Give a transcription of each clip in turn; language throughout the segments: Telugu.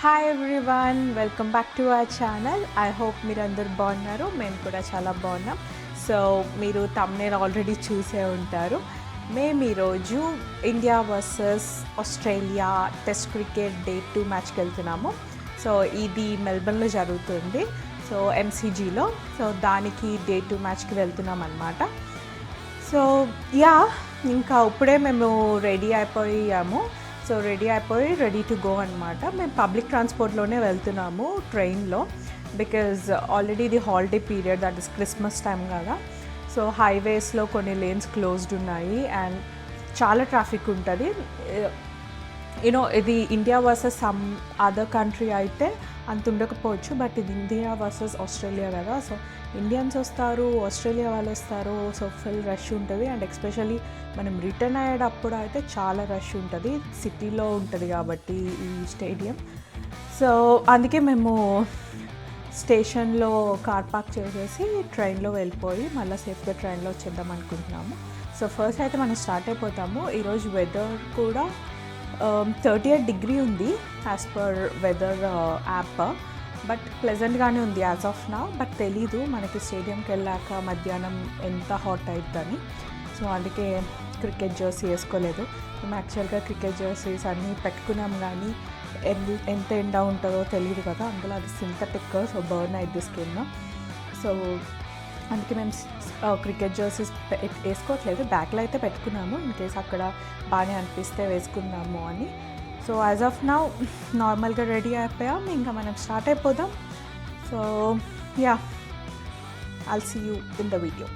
Hi everyone, welcome back to our channel. I hope మీరు అందరు బాగున్నారు. మేము కూడా చాలా బాగున్నాం. సో మీరు థంబ్నెయిల్ ఆల్రెడీ చూసే ఉంటారు. మేము ఈరోజు India versus Australia test cricket day 2 మ్యాచ్కి వెళ్తున్నాము. సో ఇది మెల్బర్న్లో జరుగుతుంది, సో ఎంసీజీలో. సో దానికి డే 2 మ్యాచ్కి వెళ్తున్నాం అన్నమాట. సో ఇంకా ఇప్పుడే మేము రెడీ అయిపోయాము. సో రెడీ టు గో అనమాట. మేము పబ్లిక్ ట్రాన్స్పోర్ట్లోనే వెళ్తున్నాము, ట్రైన్లో. బికాజ్ ఆల్రెడీ ఇది holiday period, that is Christmas time కదా. సో హైవేస్లో కొన్ని లేన్స్ క్లోజ్డ్ ఉన్నాయి అండ్ చాలా ట్రాఫిక్ ఉంటుంది. ఇది India versus some other country అయితే అంత ఉండకపోవచ్చు, బట్ ఇది ఇండియా వర్సెస్ ఆస్ట్రేలియా కదా. సో ఇండియన్స్ వస్తారు, ఆస్ట్రేలియా వాళ్ళు వస్తారు. సో ఫుల్ రష్ ఉంటుంది. అండ్ ఎస్పెషల్లీ మనం రిటర్న్ అయ్యేటప్పుడు అయితే చాలా రష్ ఉంటుంది. సిటీలో ఉంటుంది కాబట్టి ఈ స్టేడియం. సో అందుకే మేము స్టేషన్లో కార్ పార్క్ చేసేసి ట్రైన్లో వెళ్ళిపోయి మళ్ళీ సేఫ్గా ట్రైన్లో వచ్చేద్దాం అనుకుంటున్నాము. సో ఫస్ట్ అయితే మనం స్టార్ట్ అయిపోతాము. ఈరోజు వెదర్ కూడా 38 డిగ్రీ ఉంది as per weather app. But ప్లెజెంట్గానే ఉంది యాజ్ ఆఫ్ నా. బట్ తెలీదు మనకి స్టేడియంకి వెళ్ళాక మధ్యాహ్నం ఎంత హాట్ అవుతుందని. సో అందుకే క్రికెట్ జర్సీ వేసుకోలేదు. మేము యాక్చువల్గా క్రికెట్ జర్సీస్ అన్నీ పెట్టుకున్నాం, కానీ ఎంత ఎండ ఉంటుందో తెలియదు కదా. అందులో అది సింథటిక్, సో బర్న్ అయితే స్కిన్. సో అందుకే మేము క్రికెట్ జర్సీస్ వేసుకోవట్లేదు. బ్యాక్లో అయితే పెట్టుకున్నాము, ఇన్ కేస్ అక్కడ బాగానే అనిపిస్తే వేసుకుందాము అని. సో యాజ్ ఆఫ్ నౌ నార్మల్గా రెడీ అయిపోయాం, ఇంకా మనం స్టార్ట్ అయిపోదాం. So I'll see you in the video.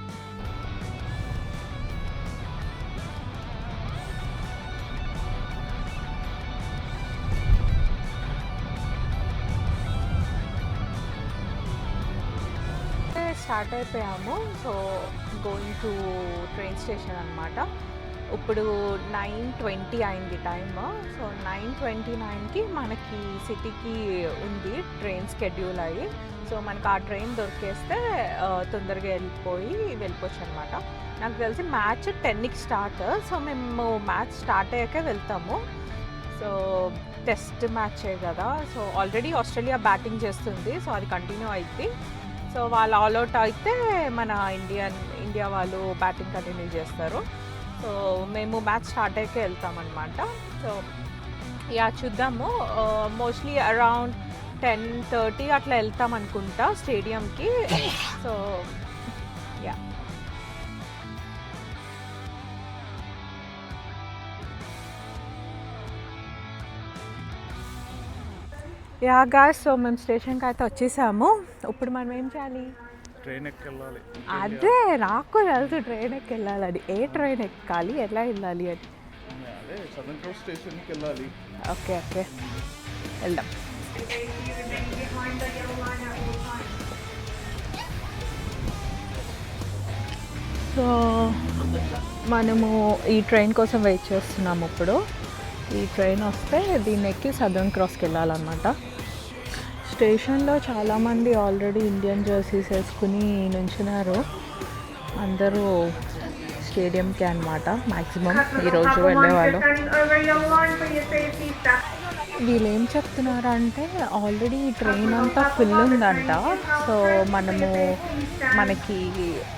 Start అయిపోయాము. So going to train station అనమాట. ఇప్పుడు 9:20 అయింది టైమ్. సో 9:29కి మనకి సిటీకి ఉంది ట్రైన్ షెడ్యూల్ అయ్యి. సో మనకు ఆ ట్రైన్ దొరికేస్తే తొందరగా వెళ్ళిపోవచ్చు అనమాట. నాకు తెలిసి మ్యాచ్ 10కి స్టార్ట్. సో మేము మ్యాచ్ స్టార్ట్ అయ్యాకే వెళ్తాము. సో టెస్ట్ మ్యాచే కదా. సో ఆల్రెడీ ఆస్ట్రేలియా బ్యాటింగ్ చేస్తుంది, సో అది కంటిన్యూ అవుతుంది. సో వాళ్ళు ఆల్అవుట్ అయితే మన ఇండియా వాళ్ళు బ్యాటింగ్ కంటిన్యూ చేస్తారు. సో మేము మ్యాచ్ స్టార్ట్ అయ్యాకే వెళ్తామన్నమాట. సో చూద్దాము. మోస్ట్లీ అరౌండ్ 10:30 అట్లా వెళ్తాం అనుకుంటా స్టేడియంకి. సో గాయ్స్, సో మేము స్టేషన్కి అయితే వచ్చేసాము. ఇప్పుడు మనం ఏం చేయాలి? ట్రైన్ ఎక్కి వెళ్ళాలి. అదే నాకు తెలుసు ట్రైన్ ఎక్కి వెళ్ళాలని. ఏ ట్రైన్ ఎక్కాలి, ఎలా వెళ్ళాలి అని. అదే సదర్న్ క్రాస్ స్టేషన్కి వెళ్ళాలి. ఓకే వెళ్దాం. సో మనము ఈ ట్రైన్ కోసం వెయిట్ చేస్తున్నాము. ఇప్పుడు ఈ ట్రైన్ వస్తే దీన్ని ఎక్కి సదర్న్ క్రాస్కి వెళ్ళాలన్నమాట. స్టేషన్లో చాలామంది ఆల్రెడీ ఇండియన్ జర్సీస్ వేసుకుని నుంచున్నారు. అందరూ స్టేడియంకి అనమాట మ్యాక్సిమం ఈరోజు వెళ్ళేవాళ్ళు. వీళ్ళు ఏం చెప్తున్నారంటే ఆల్రెడీ ట్రైన్ అంతా ఫుల్ ఉందంట. సో మనకి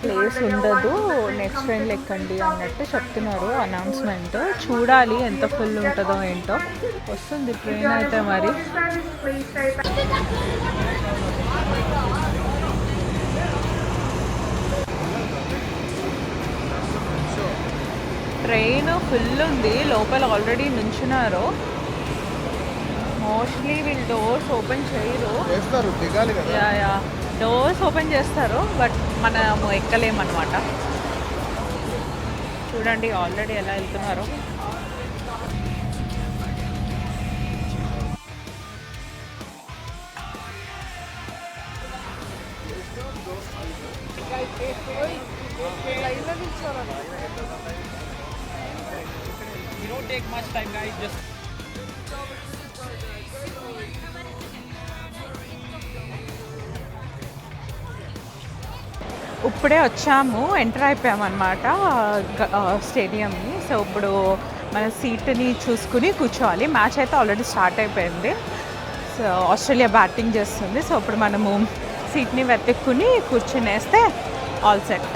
ప్లేస్ ఉండదు, నెక్స్ట్ ట్రైన్లో ఎక్కండి అన్నట్టు చెప్తున్నారు అనౌన్స్మెంట్. చూడాలి ఎంత ఫుల్ ఉంటుందో ఏంటో. వస్తుంది ట్రైన్ అయితే మరి. ట్రైన్ ఫుల్ ఉంది, లోపల ఆల్రెడీ నుంచున్నారు. మోస్ట్లీ వీళ్ళు డోర్స్ ఓపెన్ చేయరు. డోర్స్ ఓపెన్ చేస్తారు, బట్ మనము ఎక్కలేమన్నమాట. చూడండి ఆల్రెడీ ఎలా వెళ్తున్నారు. ఇప్పుడే వచ్చాము, ఎంటర్ అయిపోయామన్నమాట స్టేడియంని. సో ఇప్పుడు మన సీట్ని చూసుకుని కూర్చోవాలి. మ్యాచ్ అయితే ఆల్రెడీ స్టార్ట్ అయిపోయింది. సో ఆస్ట్రేలియా బ్యాటింగ్ చేస్తుంది. సో ఇప్పుడు మనము సీట్ని వెతుక్కుని కూర్చునేస్తే ఆల్ సెట్.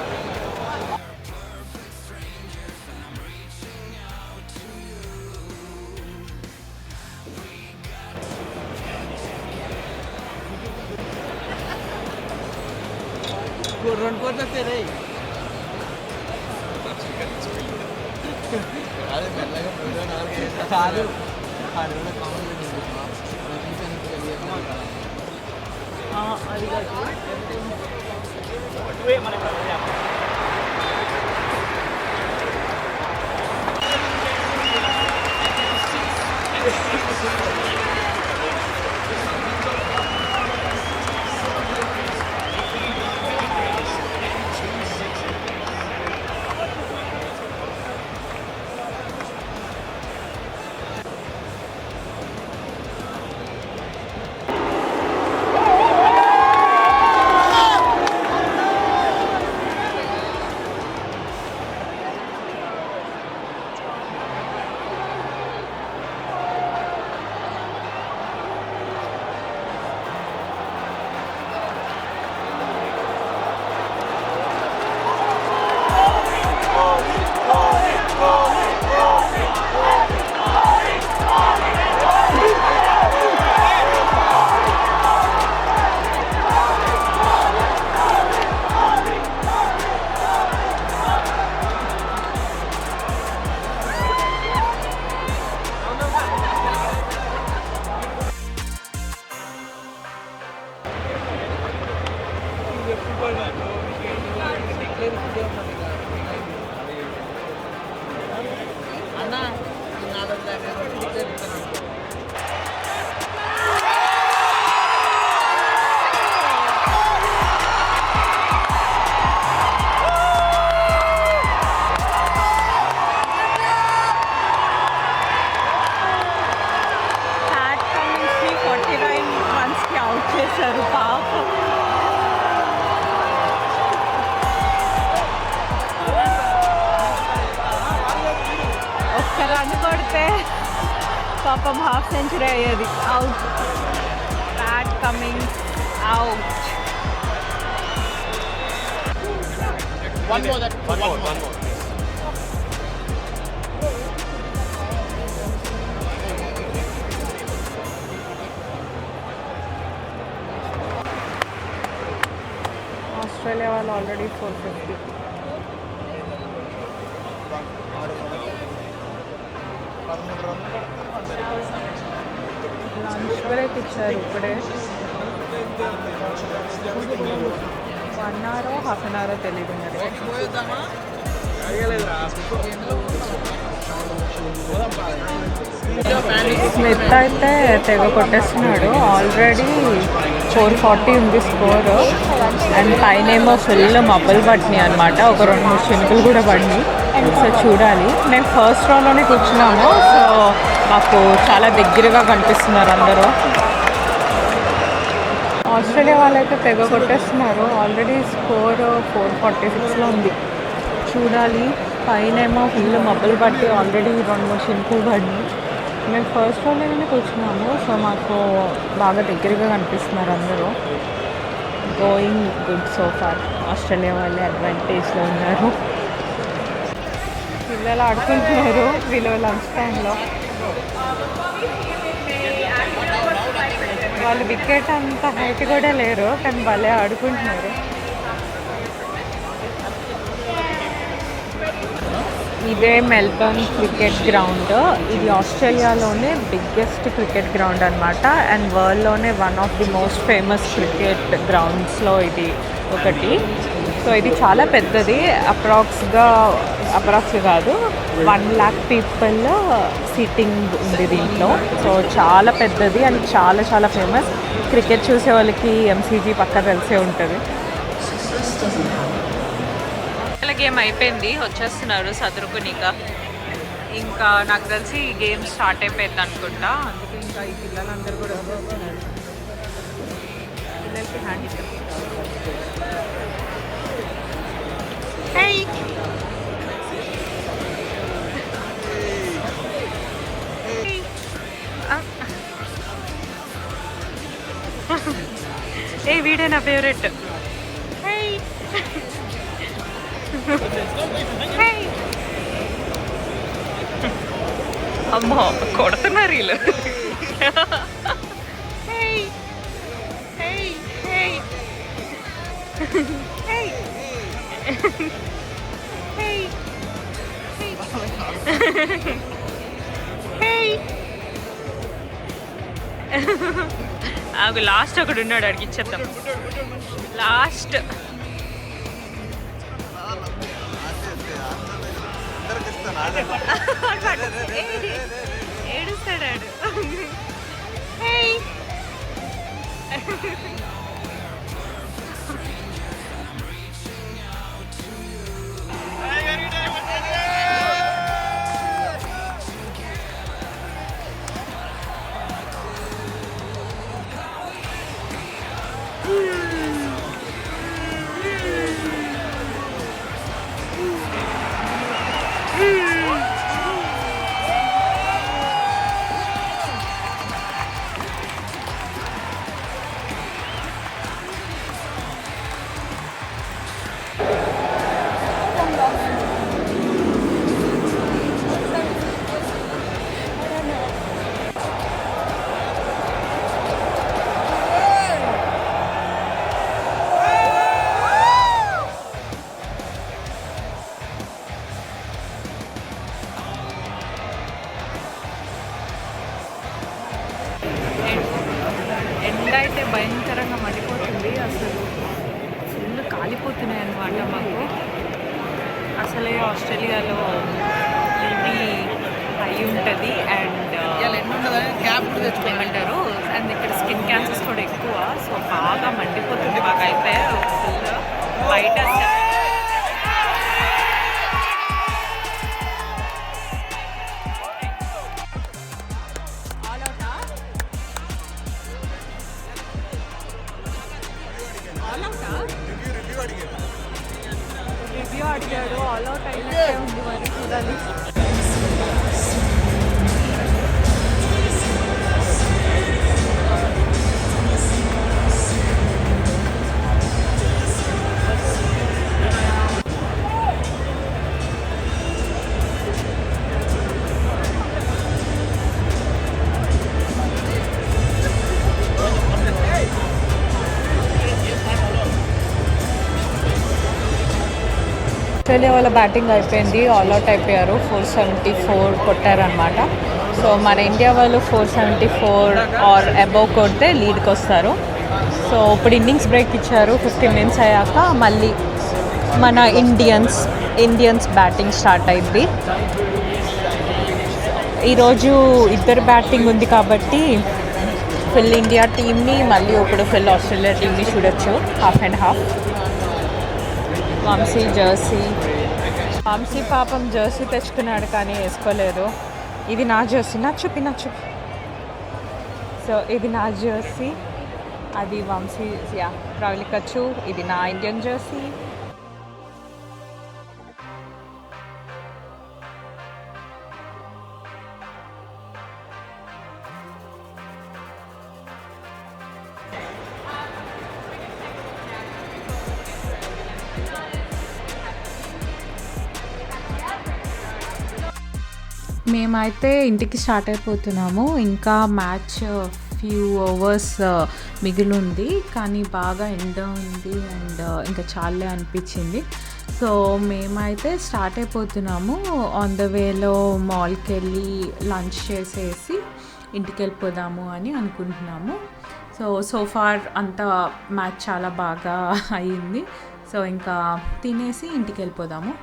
పాపం హాఫ్ సెంచరీ అయ్యేది. Out. Pat Cummins out. Australia వాళ్ళు ఆల్రెడీ 450. లంచ్ బ్రేక్ ఇచ్చారు ఇప్పుడే. 1 hour హాఫ్ అన్ అవర్ తెలియదు మరి. స్మిత్ అయితే తెగ కొట్టేస్తున్నాడు. ఆల్రెడీ 440 ఉంది స్కోర్. అండ్ పైన ఏమో ఫుల్ మబ్బులు పట్టినాయి అనమాట. ఒక 2-3 చినుకులు కూడా పడినాయి. సో చూడాలి. నేను ఫస్ట్ రౌండ్లోనే కూర్చున్నాము. సో మాకు చాలా దగ్గరగా కనిపిస్తున్నారు అందరూ. ఆస్ట్రేలియా వాళ్ళైతే తెగ కొట్టేస్తున్నారు. ఆల్రెడీ స్కోర్ 446లో ఉంది. చూడాలి. పైన ఏమో ఫుల్ మబ్బులు పట్టి ఆల్రెడీ 2-3 చినుకులు పడినాయి. మేము ఫస్ట్ రౌండ్లోనే కూర్చున్నాము. సో మాకు బాగా దగ్గరగా కనిపిస్తున్నారు అందరూ. Going good so far. Australia వాళ్ళే అడ్వాంటేజ్లో ఉన్నారు. పిల్లలు ఆడుకుంటున్నారు వీళ్ళు లంచ్ టైంలో. వాళ్ళు వికెట్ అంత హైట్ కూడా లేరు, కానీ భలే ఆడుకుంటున్నారు. ఇదే మెల్బర్న్ క్రికెట్ గ్రౌండ్. ఇది ఆస్ట్రేలియాలోనే బిగ్గెస్ట్ క్రికెట్ గ్రౌండ్ అనమాట. అండ్ వరల్డ్లోనే one of the most famous cricket గ్రౌండ్స్లో ఇది ఒకటి. సో ఇది చాలా పెద్దది. అప్రాక్స్ కాదు 1 lakh పీపుల్ సీటింగ్ ఉంది దీంట్లో. సో చాలా పెద్దది అండ్ చాలా చాలా ఫేమస్. క్రికెట్ చూసే వాళ్ళకి ఎంసీజీ పక్క తెలిసే ఉంటుంది. గేమ్ అయిపోయింది, వచ్చేస్తున్నారు సదురుకునిక. ఇంకా నాకు తెలిసి గేమ్ స్టార్ట్ అయిపోయింది అనుకుంటా. అందుకే ఇంకా ఈ పిల్లలందరూ కూడా వచ్చేస్తున్నారు. పిల్లలకి హ్యాండ్ ఇచ్చారు. ఏ వీడే నా ఫేవరెట్. అమ్మో కొడుతున్నారు వీళ్ళు. లాస్ట్ ఒకడు ఉన్నాడు, అడిగి ఇచ్చేద్దాం. లాస్ట్ ఏడుస్తాడాడు. ఎండ అయితే భయంకరంగా మండిపోతుంది. అసలు ఫుల్ కాలిపోతున్నాయి అన్నమాట. మాకు అసలే ఆస్ట్రేలియాలో ఇది అయి ఉంటుంది అండ్ ఏమంటారు, అండ్ ఇక్కడ స్కిన్ క్యాన్సర్స్ కూడా ఎక్కువ. సో బాగా మండిపోతుంది మాకైతే. ఫుల్ బయట రివ్యూ అడిగాడు. ఆల్ అవుట్ అయినట్టే ఉంది, మరి చూడాలి. ఆస్ట్రేలియా వాళ్ళ బ్యాటింగ్ అయిపోయింది, ఆల్ అవుట్ అయిపోయారు. 474 కొట్టారనమాట. సో మన ఇండియా వాళ్ళు 474 ఆర్ అబౌవ్ కొడితే లీడ్కి వస్తారు. సో ఇప్పుడు ఇన్నింగ్స్ బ్రేక్ ఇచ్చారు. 50 మినిట్స్ అయ్యాక మళ్ళీ మన ఇండియన్స్ బ్యాటింగ్ స్టార్ట్ అయింది. ఈరోజు ఇద్దరు బ్యాటింగ్ ఉంది కాబట్టి ఫుల్ ఇండియా టీమ్ని, మళ్ళీ ఇప్పుడు ఫుల్ ఆస్ట్రేలియా టీమ్ని చూడొచ్చు. Half and half. వంశీ పాపం జెర్సీ తెచ్చుకున్నాడు కానీ వేసుకోలేదు. ఇది నా జెర్సీ, నా చూపి. సో ఇది నా జెర్సీ, అది వంశీ ప్రవళికచ్చు. ఇది నా ఇండియన్ జెర్సీ. మేమైతే ఇంటికి స్టార్ట్ అయిపోతున్నాము. ఇంకా మ్యాచ్ ఫ్యూ అవర్స్ మిగిలింది, కానీ బాగా ఎండ ఉంది అండ్ ఇంకా చాలే అనిపించింది. సో మేమైతే స్టార్ట్ అయిపోతున్నాము. ఆన్ ద వేలో మాల్కి వెళ్ళి లంచ్ చేసేసి ఇంటికి వెళ్ళిపోదాము అని అనుకుంటున్నాము. సో ఫార్ అంత మ్యాచ్ చాలా బాగా అయ్యింది. సో ఇంకా తినేసి ఇంటికి వెళ్ళిపోదాము.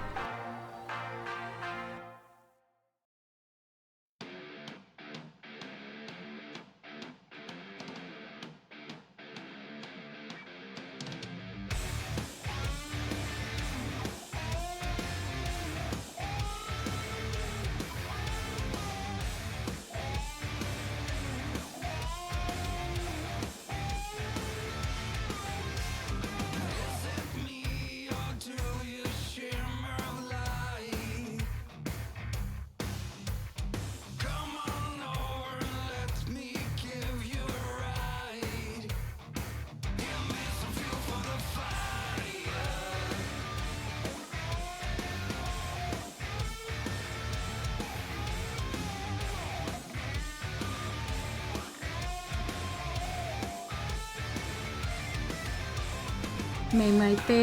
మేమైతే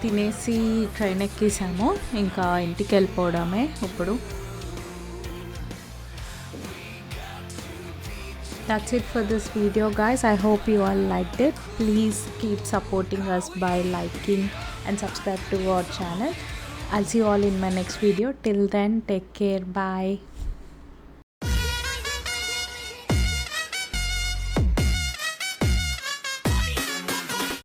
తినేసి ట్రైన్ ఎక్కేసాము, ఇంకా ఇంటికి వెళ్ళిపోవడమే ఇప్పుడు. That's it for this video, guys. I hope you all liked it. Please keep supporting us by liking and subscribe to our channel. I'll see you all in my next video. Till then, take care. Bye.